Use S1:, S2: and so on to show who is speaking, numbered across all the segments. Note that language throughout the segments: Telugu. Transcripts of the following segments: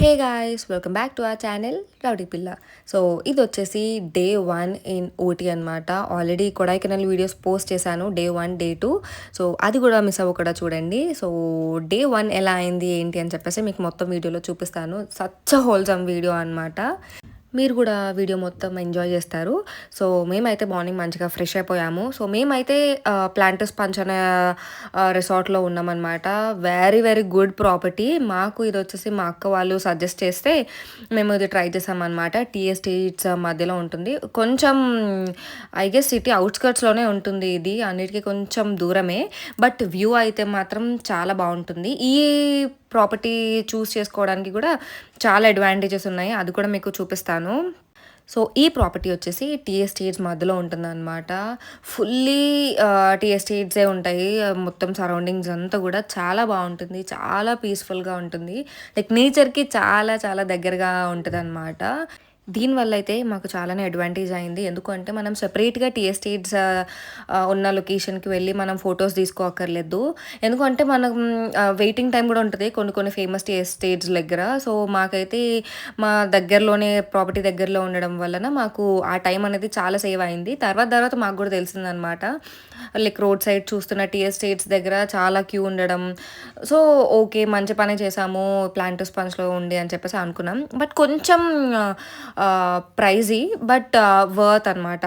S1: Hey guys, welcome back to our channel rowdy పిల్ల. సో ఇది వచ్చేసి డే 1 ఇన్ ఊటీ అనమాట. ఆల్రెడీ కొడైకెనాల్ వీడియోస్ పోస్ట్ చేశాను, డే 1 డే 2. సో అది కూడా మిస్ అవ్వకుండా చూడండి. సో డే 1 ఎలా అయింది ఏంటి అని చెప్పేసి మీకు మొత్తం వీడియోలో చూపిస్తాను. సచ్ హోల్సమ్ వీడియో అనమాట. మీరు కూడా వీడియో మొత్తం ఎంజాయ్ చేస్తారు. సో మేమైతే మార్నింగ్ మంచిగా ఫ్రెష్ అయిపోయాము. సో మేమైతే ప్లాంటస్ పంచ్ అనే రిసార్ట్లో ఉన్నామన్నమాట. Very very good property. మాకు ఇది వచ్చేసి మా అక్క వాళ్ళు సజెస్ట్ చేస్తే మేము ఇది ట్రై చేసామన్నమాట. టీఎస్టీట్స్ మధ్యలో ఉంటుంది, కొంచెం ఐ గెస్ సిటీ అవుట్స్కర్ట్స్లోనే ఉంటుంది. ఇది అన్నిటికీ కొంచెం దూరమే, బట్ వ్యూ అయితే మాత్రం చాలా బాగుంటుంది. ఈ ప్రాపర్టీ చూస్ చేసుకోవడానికి కూడా చాలా అడ్వాంటేజెస్ ఉన్నాయి, అది కూడా మీకు చూపిస్తాను. సో ఈ ప్రాపర్టీ వచ్చేసి టీ ఎస్టేట్స్ మధ్యలో ఉంటుందన్నమాట. ఫుల్లీ టీ ఎస్టేట్సే ఉంటాయి. మొత్తం సరౌండింగ్స్ అంతా కూడా చాలా బాగుంటుంది, చాలా పీస్ఫుల్గా ఉంటుంది. లైక్ నేచర్కి చాలా చాలా దగ్గరగా ఉంటుంది అనమాట. దీనివల్ల అయితే మాకు చాలానే అడ్వాంటేజ్ అయింది. ఎందుకంటే మనం సెపరేట్గా టీ ఎస్టేట్స్ ఉన్న లొకేషన్కి వెళ్ళి మనం ఫొటోస్ తీసుకోక్కర్లేదు. ఎందుకంటే మనం వెయిటింగ్ టైం కూడా ఉంటుంది కొన్ని కొన్ని ఫేమస్ టీ ఎస్టేట్స్ దగ్గర. సో మాకైతే మా దగ్గరలోనే ప్రాపర్టీ దగ్గరలో ఉండడం వలన మాకు ఆ టైం అనేది చాలా సేవ్ అయింది. తర్వాత మాకు కూడా తెలిసిందనమాట, లైక్ రోడ్ సైడ్ చూస్తున్న టీ ఎస్టేట్స్ దగ్గర చాలా క్యూ ఉండడం. సో ఓకే, మంచి పని చేసాము ప్లాంటస్ పంచ్లో ఉండి అని చెప్పేసి అనుకున్నాం. బట్ కొంచెం ప్రైజీ, బట్ వర్త్ అనమాట.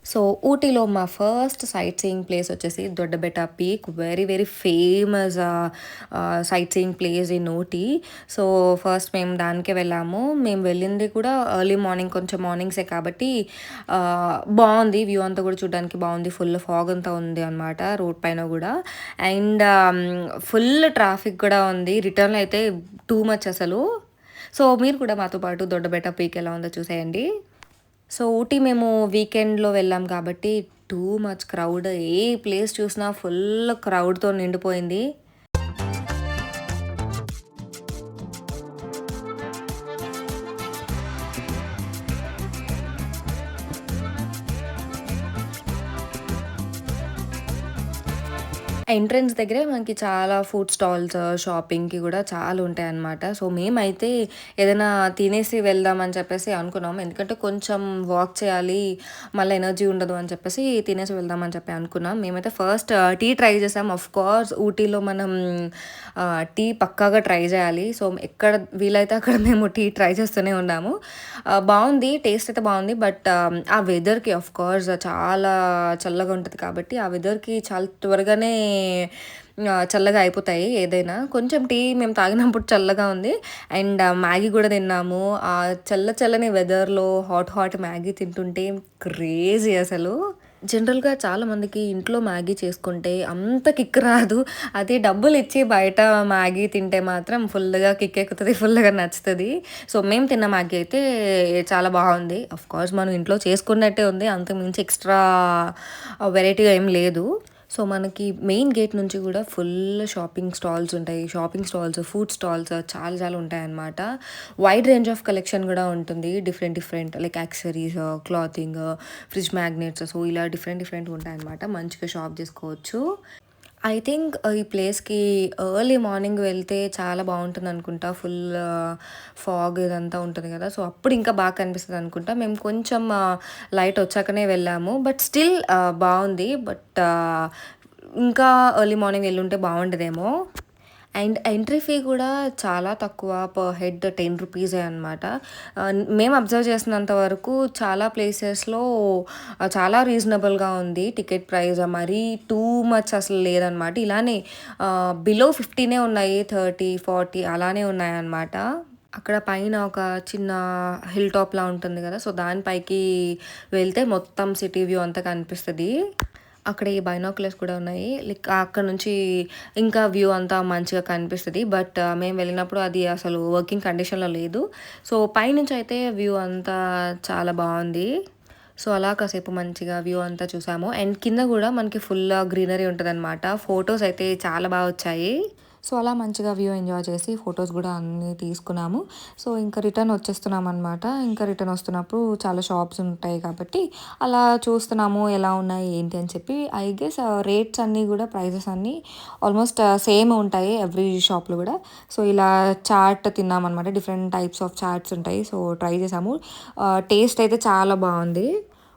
S1: సో ఊటీలో మా ఫస్ట్ సైట్ సీయింగ్ ప్లేస్ వచ్చేసి Doddabetta peak. Very very famous sight seeing place in Ooty. So first మేము దానికే వెళ్ళాము. మేము వెళ్ళింది కూడా ఎర్లీ మార్నింగ్, కొంచెం మార్నింగ్సే కాబట్టి బాగుంది. వ్యూ అంతా కూడా చూడడానికి బాగుంది. ఫుల్ ఫాగ్ అంతా ఉంది అనమాట రోడ్ పైన కూడా. అండ్ ఫుల్ ట్రాఫిక్ కూడా ఉంది. రిటర్న్ అయితే టూ మచ్ అసలు. సో మీరు కూడా మాతో పాటు దొడ్డబెట్ట పీక్ ఎలా ఉందో చూసేయండి. సో ఊటీ మేము వీకెండ్లో వెళ్ళాం కాబట్టి టూ మచ్ క్రౌడ్. ఏ ప్లేస్ చూసినా ఫుల్ క్రౌడ్తో నిండిపోయింది. ఎంట్రన్స్ దగ్గరే మనకి చాలా ఫుడ్ స్టాల్స్, షాపింగ్‌కి కూడా చాలా ఉంటాయన్నమాట. సో మేమైతే ఏదైనా తినేసి వెళ్దామని చెప్పేసి అనుకున్నాం. ఎందుకంటే కొంచెం వాక్ చేయాలి, మళ్ళీ ఎనర్జీ ఉండదు అని చెప్పేసి తినేసి వెళ్దామని చెప్పి అనుకున్నాం. మేమైతే ఫస్ట్ టీ ట్రై చేసాం. ఆఫ్‌కోర్స్ ఊటీలో మనం టీ పక్కాగా ట్రై చేయాలి. సో ఎక్కడ వీలైతే అక్కడ మేము టీ ట్రై చేస్తూనే ఉన్నాము. బాగుంది, టేస్ట్ అయితే బాగుంది. బట్ ఆ వెదర్‌కి ఆఫ్‌కోర్స్ చాలా చల్లగా ఉంటుంది కాబట్టి ఆ వెదర్‌కి చాలా త్వరగానే చల్లగా అయిపోతాయి ఏదైనా. కొంచెం టీ మేము తాగినప్పుడు చల్లగా ఉంది. అండ్ మ్యాగీ కూడా తిన్నాము. ఆ చల్లని వెదర్‌లో హాట్ మ్యాగీ తింటుంటే క్రేజీ అసలు. జనరల్‌గా చాలామందికి ఇంట్లో మ్యాగీ చేసుకుంటే అంత కిక్ రాదు. అదే డబ్బులిచ్చి బయట మ్యాగీ తింటే మాత్రం ఫుల్‌గా కిక్ ఎక్కుతది, ఫుల్‌గా నచ్చుతది. సో మేము తిన్న మ్యాగీ అయితే చాలా బాగుంది. ఆఫ్‌కోర్స్ మనం ఇంట్లో చేసుకున్నట్టే ఉంది, అంతకు మించి ఎక్స్ట్రా వెరైటీగా ఏం లేదు. సో మనకి మెయిన్ గేట్ నుంచి కూడా ఫుల్ షాపింగ్ స్టాల్స్ ఉంటాయి. షాపింగ్ స్టాల్స్, ఫుడ్ స్టాల్స్ చాలా చాలా ఉంటాయన్నమాట. వైడ్ రేంజ్ ఆఫ్ కలెక్షన్ కూడా ఉంటుంది. Different like accessories, clothing, fridge magnets, so ఇలా డిఫరెంట్ ఉంటాయన్నమాట. మంచిగా షాప్ చేసుకోవచ్చు. ఐ థింక్ ఈ ప్లేస్‌కి ఎర్లీ మార్నింగ్ వెళ్తే చాలా బాగుంటుంది అనుకుంటా. ఫుల్ ఫాగ్ ఇదంతా ఉంటుంది కదా! సో అప్పుడు ఇంకా బాగా కనిపిస్తుంది అనుకుంటా. మేము కొంచెం లైట్ వచ్చాకనే వెళ్ళాము. బట్ స్టిల్ బాగుంది. బట్ ఇంకా ఎర్లీ మార్నింగ్ వెళ్ళుంటే బాగుండేదేమో. అండ్ ఎంట్రీ ఫీ కూడా చాలా తక్కువ, పర్ హెడ్ 10 రూపీసే అనమాట. మేము అబ్జర్వ్ చేసినంత వరకు చాలా ప్లేసెస్‌లో చాలా రీజనబుల్‌గా ఉంది టికెట్ ప్రైస్. మరీ టూ మచ్ అసలు లేదనమాట. ఇలానే బిలో 15 ఉన్నాయి, 30, 40 అలానే ఉన్నాయన్నమాట. అక్కడ పైన ఒక చిన్న హిల్ టాప్‌లా ఉంటుంది కదా! సో దానిపైకి వెళ్తే మొత్తం సిటీ వ్యూ అంతా కనిపిస్తది. అక్కడ ఈ బైనాక్యులర్స్ కూడా ఉన్నాయి. లైక్ అక్కడ నుంచి ఇంకా వ్యూ అంతా మంచిగా కనిపిస్తది. బట్ మేము వెళ్ళినప్పుడు అది అసలు వర్కింగ్ కండిషన్‌లో లేదు. సో పైనుంచి అయితే వ్యూ అంతా చాలా బాగుంది. సో అలా కాసేపు మంచిగా వ్యూ అంతా చూసాము. అండ్ కింద కూడా మనకి ఫుల్ గ్రీనరీ ఉంటదనమాట. ఫోటోస్ అయితే చాలా బాగా వచ్చాయి. సో, అలా మంచిగా వ్యూ ఎంజాయ్ చేసి ఫోటోస్ గూడా అన్నీ తీసుకున్నాము. సో, ఇంకా రిటర్న్ వచ్చేస్తున్నామనమాట. ఇంకా రిటర్న్ వస్తున్నప్పుడు చాలా షాప్స్ ఉంటాయి కాబట్టి, అలా చూస్తున్నాము ఎలా ఉన్నాయి, ఏంటి అని చెప్పి. ఐ గెస్ రేట్స్ అన్నీ గూడా ప్రైజెస్ అన్నీ ఆల్మోస్ట్ సేమ్ ఉంటాయి ఎవ్రీ షాప్‌లో గూడా. సో, ఇలా చాట్ తిన్నామనమాట. డిఫరెంట్ టైప్స్ ఆఫ్ చాట్స్ ఉంటాయి. సో, ట్రై చేసాము. టేస్ట్ అయితే చాలా బావుంది.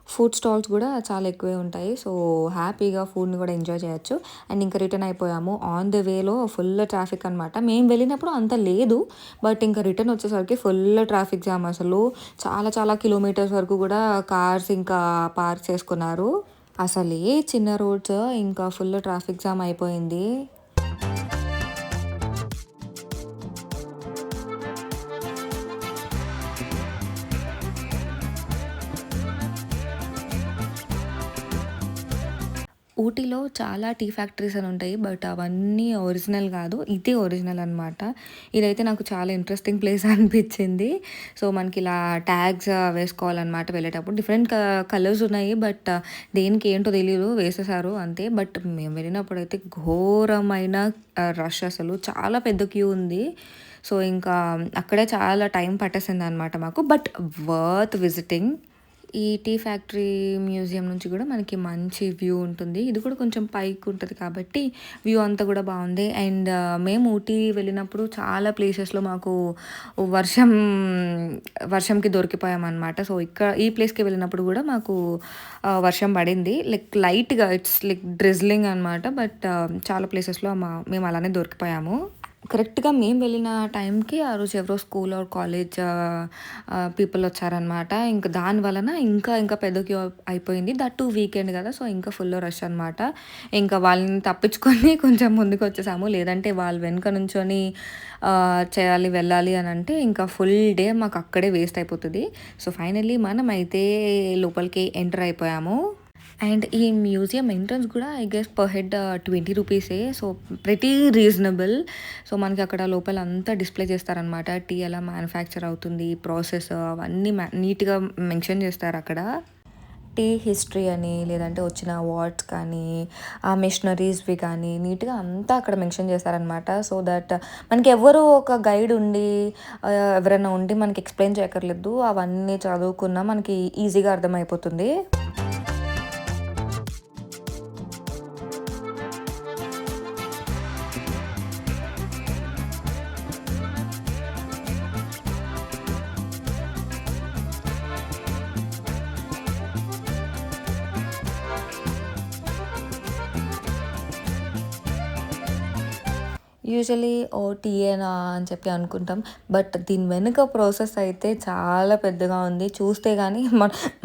S1: ఫుడ్ స్టాల్స్ గూడా చాలా ఎక్కువే ఉంటాయి. సో, హ్యాపీగా ఫుడ్‌ని గూడా ఎంజాయ్ చేయొచ్చు. అండ్ ఇంకా రిటర్న్ అయిపోయాము. ఆన్ ద వేలో ఫుల్ ట్రాఫిక్ అనమాట. మేము వెళ్ళినప్పుడు అంత లేదు. బట్ ఇంకా రిటర్న్ వచ్చేసరికి ఫుల్ ట్రాఫిక్ జామ్ అసలు. చాలా చాలా కిలోమీటర్స్ వరకు గూడా కార్స్ ఇంకా పార్క్ చేసుకున్నారు. అసలే చిన్న రోడ్స్ ఇంకా ఫుల్ ట్రాఫిక్ జామ్ అయిపోయింది. ఊటీలో చాలా టీ ఫ్యాక్టరీస్ అని ఉంటాయి. బట్ అవన్నీ ఒరిజినల్ గాదు. ఇదే ఒరిజినల్ అనమాట. ఇదైతే నాకు చాలా ఇంట్రెస్టింగ్ ప్లేస్ అనిపిచ్చింది. సో, మనకిలా ట్యాగ్స్ వేసుకోవాలనమాట వెళ్ళేటప్పుడు. డిఫరెంట్ కలర్స్ ఉన్నాయి. బట్ దేనికి ఏంటో తెలీదు. వేసేసారు అంతే. బట్ మేము వెళ్ళినప్పుడైతే ఘోరమైన రష్ అసలు. చాలా పెద్ద క్యూ ఉంది. సో, ఇంకా అక్కడే చాలా టైం పట్టేసిందనమాట మాకు. But worth visiting. ఈ టీ ఫ్యాక్టరీ మ్యూజియం నుంచి గూడా మనకి మంచి వ్యూ ఉంటుంది. ఇది కూడా కొంచెం పైకుంటది కాబట్టి వ్యూ అంతా గూడా బావుంది. అండ్ మేము ఊటీ వెళ్ళినప్పుడు చాలా ప్లేసెస్‌లో మాకు వర్షం వర్షంకి దొరికిపోయామనమాట. సో, ఈ ప్లేస్‌కి వెళ్ళినప్పుడు గూడా మాకు వర్షం పడింది. లైక్ లైట్‌గా ఇట్స్ లైక్ డ్రిజ్లింగ్ అనమాట. బట్ చాలా ప్లేసెస్‌లో మేము అలానే దొరికిపోయాము. కరెక్ట్‌గా మేము వెళ్ళిన టైంకి ఆ రోజు ఎవరో స్కూల్ ఆర్ కాలేజ్ పీపుల్ వచ్చారనమాట. ఇంక దాని వలన ఇంకా పెద్ద క్యూ అయిపోయింది. దట్ టూ వీకెండ్ గదా! సో, ఇంకా ఫుల్ రష్ అనమాట. ఇంకా వాళ్ళని తప్పించుకొని కొంచెం ముందుకొచ్చేసాము. లేదంటే వాళ్ళు వెనక నుంచొని చేయాలి, వెళ్ళాలి అనంటే ఇంకా ఫుల్ డే మాకు అక్కడే వేస్ట్ అయిపోతది. సో, ఫైనల్లీ మనమైతే లోపలికి ఎంటర్ అయిపోయాము. అండ్ ఈ మ్యూజియం ఎంట్రన్స్ కూడా ఐ గెస్ పర్ హెడ్ 20 రూపీసే. So, pretty reasonable. సో, మనకి అక్కడ లోపల అంతా డిస్‌ప్లే చేస్తారనమాట. టీ ఎలా మ్యానుఫ్యాక్చర్ అవుతుంది, ప్రాసెస్ అవన్నీ నీట్‌గా మెన్షన్ చేస్తారక్కడ. టీ హిస్టరీ అని, లేదంటే వచ్చిన అవార్డ్స్ కానీ, ఆ మిషనరీస్‌వి కానీ నీట్‌గా అంతా అక్కడ మెన్షన్ చేశారనమాట. సో దట్ మనకి ఎవ్వరు ఒక గైడ్ ఉండి ఎవరైనా ఉండి మనకి ఎక్స్‌ప్లెయిన్ చేయక్కర్లేదు. అవన్నీ చదువుకున్నా మనకి ఈజీగా అర్థమైపోతుంది. యూజువల్లీ ఓహ్! టీయేనా అని చెప్పి అనుకుంటాం. బట్ దీని వెనుక ప్రాసెస్ అయితే చాలా పెద్దగా ఉంది. చూస్తే గానీ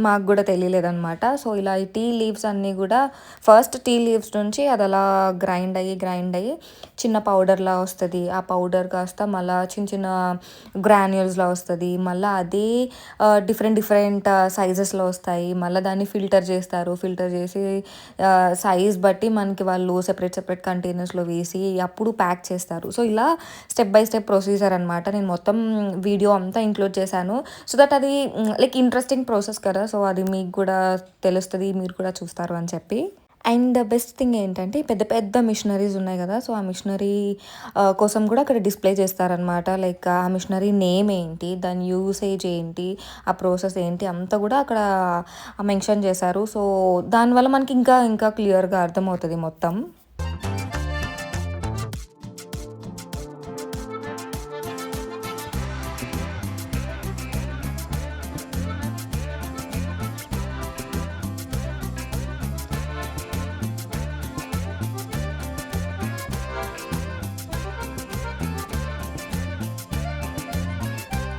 S1: మాకు గూడా తెలియలేదనమాట. సో, ఇలా ఈ టీ లీవ్స్ అన్నీ గూడా ఫస్ట్ టీ లీవ్స్ నుంచి అదలా గ్రైండ్ అయ్యి చిన్న పౌడర్‌లా వస్తది. ఆ పౌడర్ కాస్త మళ్ళా చిన్న గ్రాన్యూల్స్‌లా వస్తది. మళ్ళా అదే డిఫరెంట్ సైజెస్‌లో వస్తాయి. మళ్ళా దాన్ని ఫిల్టర్ చేస్తారు. ఫిల్టర్ చేసి సైజ్ బట్టి మనకి వాళ్ళు సెపరేట్ కంటైనర్స్‌లో వేసి అప్పుడు ప్యాక్ చేస్తారు. సో, ఇలా స్టెప్ బై స్టెప్ ప్రొసీజర్ అనమాట. నేను మొత్తం వీడియో అంతా ఇంక్లూడ్ చేశాను. సో దట్ అది లైక్ ఇంట్రెస్టింగ్ ప్రాసెస్ కదా! సో, అది మీకు కూడా తెలుస్తది. మీరు కూడా చూస్తారు అని చెప్పి. అండ్ బెస్ట్ థింగ్ ఏంటంటే పెద్ద పెద్ద మిషనరీస్ ఉన్నాయి కదా! సో, ఆ మిషనరీ కోసం కూడా అక్కడ డిస్‌ప్లే చేస్తారనమాట. లైక్ ఆ మిషనరీ నేమ్ ఏంటి, దాని యూసేజ్ ఏంటి, ఆ ప్రాసెస్ ఏంటి అంతా కూడా అక్కడ మెన్షన్ చేశారు. సో, దానివల్ల మనకి ఇంకా క్లియర్‌గా అర్థమవుతది మొత్తం.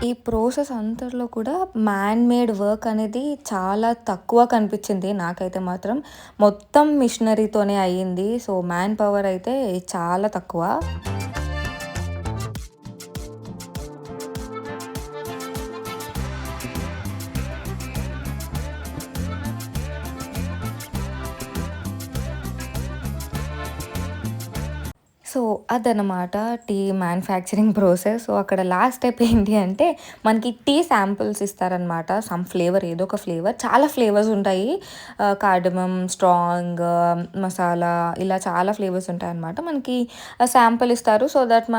S1: ఈ ప్రాసెస్ అంతట్లో కూడా మ్యాన్ మేడ్ వర్క్ అనేది చాలా తక్కువ కనిపించింది నాకైతే మాత్రం. మొత్తం మిషనరీతోనే అయ్యింది. సో, మ్యాన్ పవర్ అయితే చాలా తక్కువ. సో, అదనమాట టీ మ్యానుఫ్యాక్చరింగ్ ప్రాసెస్. సో, అక్కడ లాస్ట్ స్టెప్ ఏంటి అంటే, మనకి టీ శాంపిల్స్ ఇస్తారనమాట. సమ్ ఫ్లేవర్ ఏదో ఒక ఫ్లేవర్. చాలా ఫ్లేవర్స్ ఉంటాయి. కార్డమమ్, స్ట్రాంగ్, మసాలా ఇలా చాలా ఫ్లేవర్స్ ఉంటాయనమాట. మనకి శాంపిల్ ఇస్తారు. సో దట్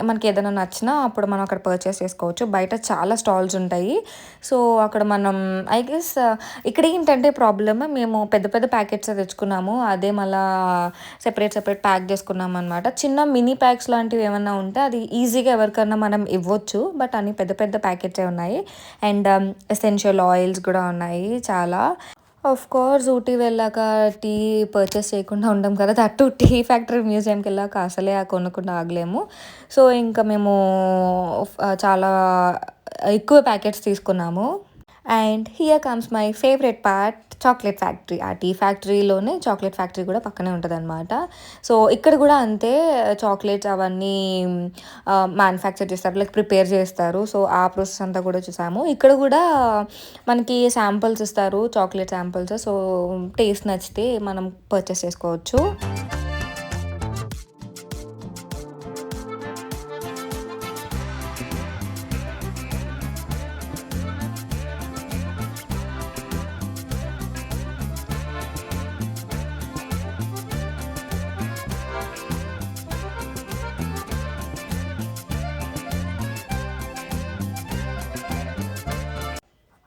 S1: మనకేదైనా నచ్చినా అప్పుడు మనం అక్కడ పర్చేస్ చేసుకోవచ్చు. బయట చాలా స్టాల్స్ ఉంటాయి. సో, అక్కడ మనం ఐ గెస్ ఇక్కడేంటంటే ప్రాబ్లమ్ మేము పెద్ద పెద్ద ప్యాకెట్సే తెచ్చుకున్నాము. అదే మళ్ళా సెపరేట్ ప్యాక్ చేసుకున్నామనమాట. చిన్న మినీ ప్యాక్స్ లాంటివి ఏమన్నా ఉంటే అది ఈజీగా ఎవరికన్నా మనం ఇవ్వచ్చు. బట్ అన్ని పెద్ద పెద్ద ప్యాకెట్సే ఉన్నాయి. అండ్ ఎసెన్షియల్ ఆయిల్స్ కూడా ఉన్నాయి చాలా. ఆఫ్‌కోర్స్ ఊటీ వెళ్ళాక టీ పర్చేస్ చేయకుండా ఉండం కదా! దట్ టూ టీ ఫ్యాక్టరీ మ్యూజియంకెళ్ళాక అసలే కొనకుండా ఆగలేము. సో, ఇంకా మేము చాలా ఎక్కువ ప్యాకెట్స్ తీసుకున్నాము. And here comes my favourite part chocolate factory. ఆ టీ ఫ్యాక్టరీలోనే చాక్లెట్ ఫ్యాక్టరీ కూడా పక్కనే ఉంటదనమాట. సో, ఇక్కడ కూడా అంతే చాక్లెట్స్ అవన్నీ మ్యానుఫ్యాక్చర్ చేస్తారు. లైక్ ప్రిపేర్ చేస్తారు. సో, ఆ ప్రాసెస్ అంతా కూడా చూసాము. ఇక్కడ కూడా మనకి శాంపిల్స్ ఇస్తారు. Chocolate samples. సో, టేస్ట్ నచ్చితే మనం పర్చేస్ చేసుకోవచ్చు.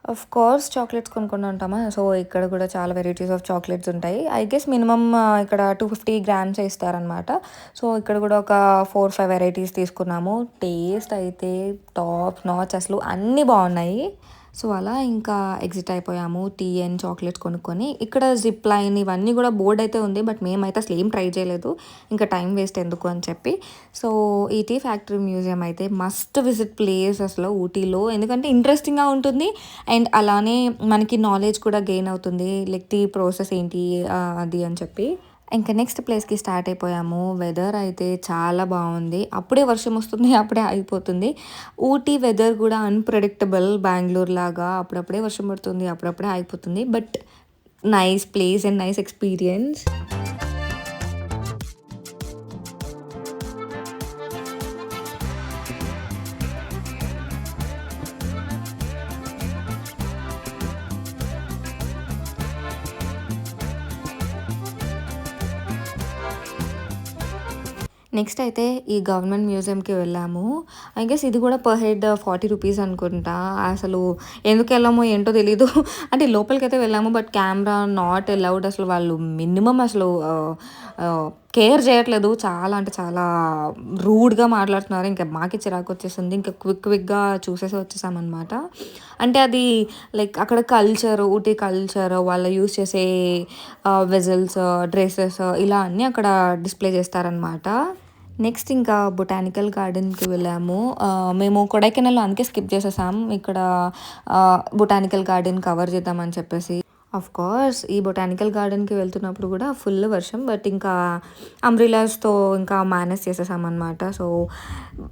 S1: ఆఫ్ కోర్స్ చాక్లెట్స్ కొనుక్కుంటూ ఉంటామా. సో, ఇక్కడ కూడా చాలా వెరైటీస్ ఆఫ్ చాక్లెట్స్ ఉంటాయి. ఐ గెస్ మినిమమ్ ఇక్కడ 250 గ్రామ్సే ఇస్తారనమాట. సో, ఇక్కడ కూడా ఒక 4, 5 వెరైటీస్ తీసుకున్నాము. టేస్ట్ అయితే టాప్ నాచ్ అసలు అన్నీ బాగున్నాయి. సో, అలా ఇంకా ఎగ్జిట్ అయిపోయాము. టీ అండ్ చాక్లెట్స్ కొనుక్కొని. ఇక్కడ జిప్ లైన్ ఇవన్నీ కూడా బోర్డ్ అయితే ఉంది. బట్ మేమైతే అసలు ఏం ట్రై చేయలేదు. ఇంకా టైం వేస్ట్ ఎందుకు అని చెప్పి. సో, ఈ టీ ఫ్యాక్టరీ మ్యూజియం అయితే మస్ట్ విజిట్ ప్లేస్ అసలు ఊటీలో. ఎందుకంటే ఇంట్రెస్టింగ్‌గా ఉంటుంది. అండ్ అలానే మనకి నాలెడ్జ్ కూడా గెయిన్ అవుతుంది. లైక్ టీ ప్రాసెస్ ఏంటి అది అని చెప్పి. ఇంకా నెక్స్ట్ ప్లేస్‌కి స్టార్ట్ అయిపోయాము. వెదర్ అయితే చాలా బావుంది. అప్పుడే వర్షం వస్తుంది. అప్పుడే ఆగిపోతుంది. ఊటీ వెదర్ కూడా అన్‌ప్రెడిక్టబుల్ బెంగుళూరు లాగా. అప్పుడప్పుడే వర్షం పడుతుంది. అప్పుడప్పుడే ఆగిపోతుంది. But nice place and nice experience. Next అయితే ఈ గవర్నమెంట్ మ్యూజియంకి వెళ్ళాము. ఐ గెస్ ఇది కూడా పర్ హెడ్ 40 రూపీస్ అనుకుంటా. అసలు ఎందుకెళ్ళామో ఏంటో తెలీదు. అంటే లోపలికైతే వెళ్ళాము. But camera not allowed. అసలు వాళ్ళు మినిమమ్ అసలు కేర్ చేయట్లేదు. చాలా అంటే చాలా రూడ్‌గా మాట్లాడుతున్నారు. ఇంకా మాకే చిరాకొచ్చేసింది. ఇంకా క్విక్‌గా చూసేసి వచ్చేసామనమాట. అంటే అది లైక్ అక్కడ కల్చర్, ఊటీ కల్చర్, వాళ్ళు యూజ్ చేసే వెజల్స్, డ్రెసెస్ ఇలా అన్నీ అక్కడ డిస్‌ప్లే చేస్తారనమాట. నెక్స్ట్ ఇంకా బొటానికల్ గార్డెన్‌కి వెళ్ళాము. మేము కొడైకెనాల్‌లో అందుకే స్కిప్ చేసేసాం. ఇక్కడ బొటానికల్ గార్డెన్ కవర్ చేద్దామని చెప్పేసి. ఆఫ్‌కోర్స్ ఈ బొటానికల్ గార్డెన్‌కి వెళ్తున్నప్పుడు కూడా ఫుల్ వర్షం. బట్ ఇంకా అంబ్రెల్లాస్‌తో ఇంకా మేనేజ్ చేసేసామనమాట. సో,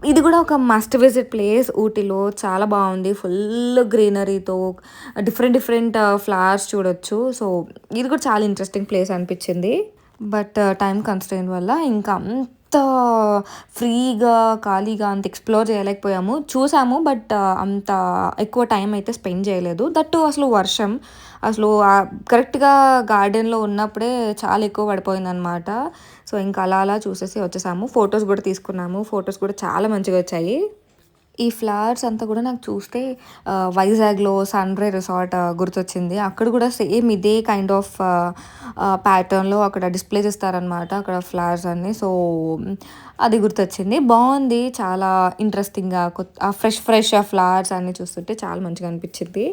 S1: ఇది కూడా ఒక మస్ట్ విజిట్ ప్లేస్ ఊటీలో. చాలా బావుంది. ఫుల్ గ్రీనరీతో డిఫరెంట్ ఫ్లవర్స్ చూడొచ్చు. సో, ఇది కూడా చాలా ఇంట్రెస్టింగ్ ప్లేస్ అనిపించింది. బట్ టైమ్ కన్‌స్ట్రెయింట్ వల్ల ఇంకా అంత ఫ్రీగా, ఖాళీగా అంత ఎక్స్‌ప్లోర్ చేయలేకపోయాము. చూసాము బట్ అంత ఎక్కువ టైం అయితే స్పెండ్ చేయలేదు. దట్ టూ అసలు వర్షం. అసలు కరెక్ట్‌గా గార్డెన్‌లో ఉన్నప్పుడే చాలా ఎక్కువ పడిపోయిందనమాట. సో, ఇంకా అలా చూసేసి వచ్చేసాము. ఫోటోస్ కూడా తీసుకున్నాము. ఫోటోస్ కూడా చాలా మంచిగా వచ్చాయి. ఈ ఫ్లవర్స్ అంతా కూడా నాకు చూస్తే వైజాగ్‌లో సన్‌రైజ్ రిసార్ట్ గుర్తొచ్చింది. అక్కడ కూడా సేమ్ ఇదే కైండ్ ఆఫ్ ప్యాటర్న్‌లో అక్కడ డిస్‌ప్లే చేస్తారనమాట. అక్కడ ఫ్లవర్స్ అన్నీ. సో, అది గుర్తొచ్చింది. బావుంది. చాలా ఇంట్రెస్టింగ్‌గా ఫ్రెష్ ఫ్లవర్స్ అన్నీ చూస్తుంటే చాలా మంచిగా అనిపించింది.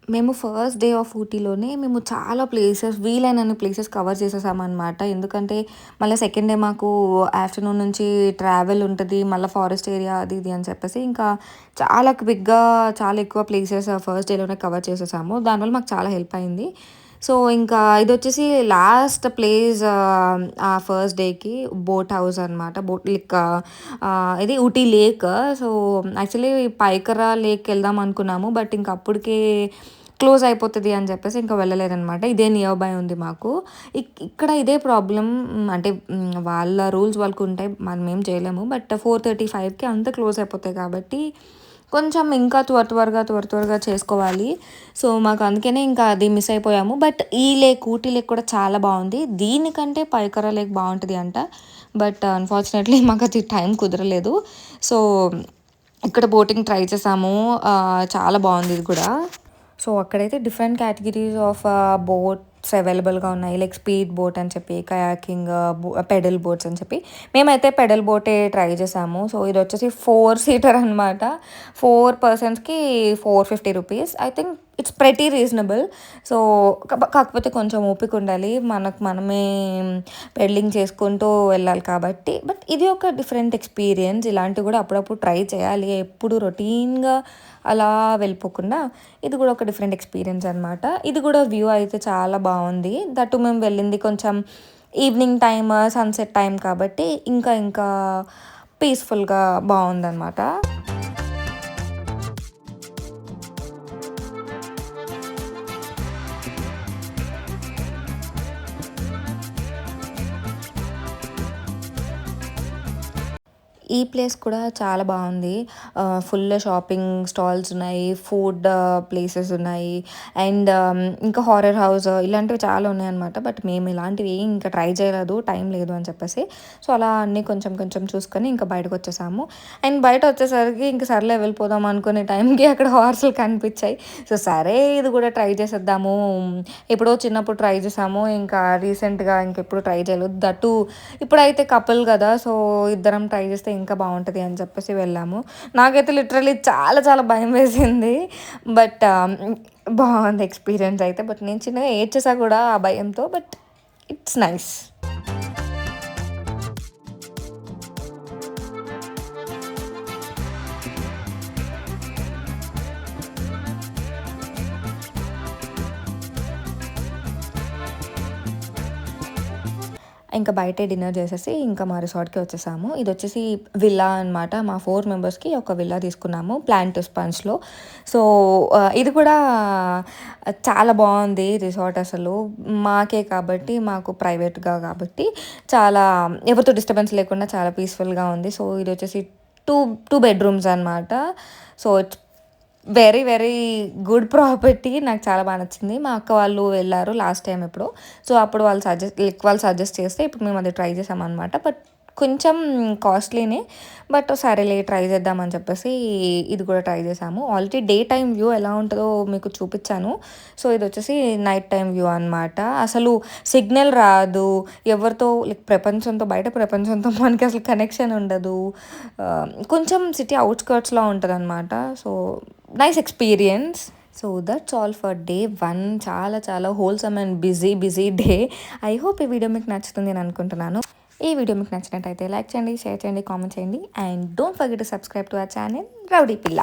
S1: మేము ఫస్ట్ డే ఆఫ్ ఊటీలోనే మేము చాలా ప్లేసెస్ వీలైనన్ని ప్లేసెస్ కవర్ చేసేసామనమాట. ఎందుకంటే మళ్ళీ సెకండ్ డే మాకు ఆఫ్టర్‌నూన్ నుంచి ట్రావెల్ ఉంటది. మళ్ళా ఫారెస్ట్ ఏరియా అది ఇది అని చెప్పేసి ఇంకా చాలా క్విక్‌గా చాలా ఎక్కువ ప్లేసెస్ ఫస్ట్ డేలోనే కవర్ చేసేసాము. దానివల్ల మాకు చాలా హెల్ప్ అయింది. సో, ఇంకా ఇదొచ్చేసి లాస్ట్ ప్లేస్ ఆ ఫస్ట్ డేకి బోట్ హౌస్ అనమాట. బోట్ లైక్ ఇది Ooty lake. So, actually Pykara లేక్‌కెళ్దాం అనుకున్నాము. బట్ ఇంక అప్పటికే క్లోజ్ అయిపోతది అని చెప్పేసి ఇంకా వెళ్ళలేదనమాట. ఇదే నియర్ బై ఉంది మాకు. ఇక్కడ ఇదే ప్రాబ్లమ్. అంటే వాళ్ళ రూల్స్ వాళ్ళకుంటాయి. మనమేం చేయలేము. బట్ 4:35కి అంతా క్లోజ్ అయిపోతాయి కాబట్టి కొంచెం ఇంకా త్వరగా చేసుకోవాలి. సో, మాకు అందుకనే ఇంకా అది మిస్ అయిపోయాము. బట్ ఈ లేక్ ఊటీ లేక్ కూడా చాలా బావుంది. దీనికంటే పైకరా లేక్ బావుంటది అంట. బట్ అన్‌ఫార్చునేట్‌లీ మాకది టైం కుదరలేదు. సో, ఇక్కడ బోటింగ్ ట్రై చేసాము. చాలా బావుంది ఇది కూడా. సో, అక్కడైతే డిఫరెంట్ కేటగిరీస్ ఆఫ్ బోట్స్ అవైలబుల్‌గా ఉన్నాయి. లైక్ స్పీడ్ బోట్ అని చెప్పి, కయాకింగ్, పెడల్ బోట్స్ అని చెప్పి. మేమైతే పెడల్ బోటే ట్రై చేసాము. సో, ఇదొచ్చేసి 4 సీటర్ అనమాట. 4 పర్సన్స్‌కి ₹450. I think it's pretty reasonable. So, కాకపోతే కొంచెం ఓపిక ఉండాలి. మనకు మనమే పెడలింగ్ చేసుకుంటూ వెళ్ళాలి కాబట్టి. బట్ ఇది ఒక డిఫరెంట్ ఎక్స్‌పీరియన్స్. ఇలాంటివి కూడా అప్పుడప్పుడు ట్రై చేయాలి. ఎప్పుడు రొటీన్‌గా అలా వెళ్ళిపోకుండా ఇది కూడా ఒక డిఫరెంట్ ఎక్స్‌పీరియన్స్ అనమాట. ఇది కూడా వ్యూ అయితే చాలా బావుంది. దట్ మేము వెళ్ళింది కొంచెం ఈవినింగ్ టైమ్, సన్‌సెట్ టైమ్ కాబట్టి ఇంకా పీస్‌ఫుల్‌గా బావుందనమాట. ఈ ప్లేస్ కూడా చాలా బావుంది. ఫుల్ షాపింగ్ స్టాల్స్ ఉన్నాయి. ఫుడ్ ప్లేసెస్ ఉన్నాయి. అండ్ ఇంకా హారర్ హౌస్ ఇలాంటివి చాలా ఉన్నాయన్నమాట. బట్ మేము ఇలాంటివి ఇంకా ట్రై చేయలేదు. టైం లేదు అని చెప్పేసి. సో, అలా అన్నీ కొంచెం చూసుకొని ఇంకా బయటకొచ్చేసాము. అండ్ బయట వచ్చేసరికి ఇంక సర్లే వెళ్ళిపోదాం అనుకునే టైంకి అక్కడ హార్స్‌లు కనిపించాయి. సో, సరే ఇది కూడా ట్రై చేసేద్దాము. ఎప్పుడో చిన్నప్పుడు ట్రై చేసాము. ఇంకా రీసెంట్‌గా ఇంకెప్పుడు ట్రై చేయలేదు. దట్టు ఇప్పుడైతే కపుల్ కదా! సో, ఇద్దరం ట్రై చేస్తే ఇంకా బావుంటది అని చెప్పేసి వెళ్ళాము. నాకైతే లిటరల్లీ చాలా భయం వేసింది. బట్ బావుంది ఎక్స్‌పీరియన్స్ అయితే. బట్ నేను చిన్నగా ఏడ్చేసా కూడా ఆ భయంతో. But it's nice. ఇంకా బయటే డిన్నర్ చేసేసి ఇంకా మా రిసార్ట్‌కి వచ్చేసాము. ఇదొచ్చేసి విల్లా అనమాట. మా 4 మెంబర్స్‌కి ఒక విల్లా తీసుకున్నాము. Plan to స్పంజ్‌లో. సో, ఇది కూడా చాలా బావుంది రిసార్ట్ అసలు. మాకే కాబట్టి మాకు ప్రైవేట్‌గా కాబట్టి చాలా ఎవరితో డిస్టర్బెన్స్ లేకుండా చాలా పీస్‌ఫుల్‌గా ఉంది. సో, ఇదొచ్చేసి 2 బెడ్‌రూమ్స్ అనమాట. So, it's very good property. నాకు చాలా నచ్చింది. మా అక్క వాళ్ళు వెళ్లారు లాస్ట్ టైమ్ ఎప్పుడో. సో, అప్పుడు వాళ్ళు సజెస్ట్ చేస్తే ఇప్పుడు మేము అది ట్రై చేసామనమాట. బట్ కొంచెం కాస్ట్‌లీనే. బట్ సరేలే ట్రై చేద్దామని చెప్పేసి ఇది కూడా ట్రై చేసాము. ఆల్రెడీ డే టైమ్ వ్యూ ఎలా ఉంటదో మీకు చూపిచ్చాను. సో, ఇదొచ్చేసి నైట్ టైమ్ వ్యూ అనమాట. అసలు సిగ్నల్ రాదు. ఎవరితో లైక్ బయట ప్రపంచంతో మనకి అసలు కనెక్షన్ ఉండదు. కొంచెం సిటీ ఔట్‌స్కర్ట్స్‌లో ఉంటదనమాట. So, nice experience. So, that's all for day 1. చాలా wholesome and busy day. I hope ఈ వీడియో మీకు నచ్చుతుంది అని అనుకుంటున్నాను. ఈ వీడియో మీకు నచ్చినట్టయితే లైక్ చేయండి, షేర్ చేయండి, కామెంట్ చేయండి. And don't forget to subscribe to our channel rowdy పిల్ల.